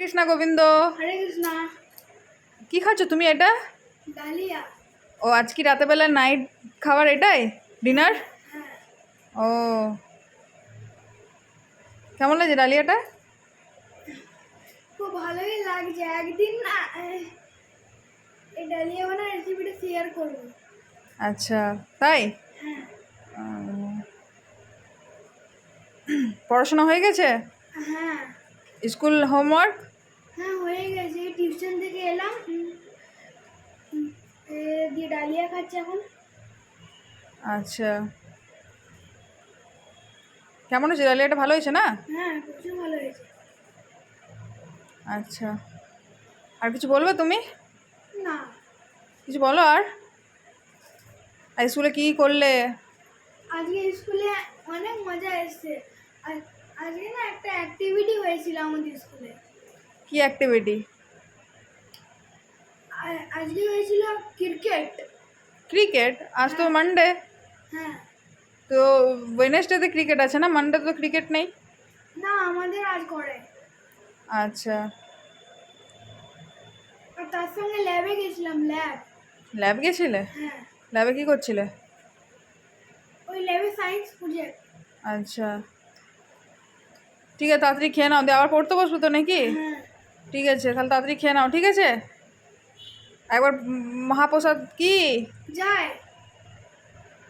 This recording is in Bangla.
কৃষ্ণা গোবিন্দ। হরে কৃষ্ণ। কি খাচ্ছ তুমি এটা? ডালিয়া। ও আজ কি রাতেবেলা নাইট খাবার এটাই ডিনার? হ্যাঁ, ও কেমন লাগছে ডালিয়াটা? খুব ভালোই লাগছে। একদিন না এই ডালিয়া বানার রেসিপিটা শেয়ার করবো। আচ্ছা তাই? হ্যাঁ উম, পড়াশোনা হয়ে গেছে? হ্যাঁ স্কুল হোমওয়ার্ক? হ্যাঁ হয়ে গেছে। টিউশন থেকে এলাম, দিয়ে ডালিয়া খাচ্ছি এখন। আচ্ছা কেমন হয়েছে ডালিয়াটা? ভালো হয়েছে না? হ্যাঁ প্রচুর ভালো হয়েছে। আচ্ছা আর কিছু বলবে তুমি? না, কিছু বলো। আর স্কুলে কি করলে? আজকে স্কুলে অনেক মজা এসছে। আজকে না একটা অ্যাক্টিভিটি হয়েছিল আমাদের স্কুলে। কি অ্যাক্টিভিটি? আজকে হয়েছিল ক্রিকেট। ক্রিকেট? আজ তো মানডে। হ্যাঁ তো ওয়েডনেসডেতে ক্রিকেট আছে না, মানডে তো ক্রিকেট নেই। না, আমাদের আজ করে। আচ্ছা আর তার সঙ্গে ল্যাবে গেছিলাম। ল্যাব গেছিলে? হ্যাঁ, ল্যাবে কি করছিলে? ওই ল্যাবে সায়েন্স প্রজেক্ট। আচ্ছা ঠিক আছে, তাড়াতাড়ি খেয়ে নাও, দিয়ে আবার পড়তে বসবো তো নাকি? হ্যাঁ ঠিক আছে তাহলে তাড়াতাড়ি খেয়ে নাও, ঠিক আছে? একবার মহাপ্রসাদ কি যায়।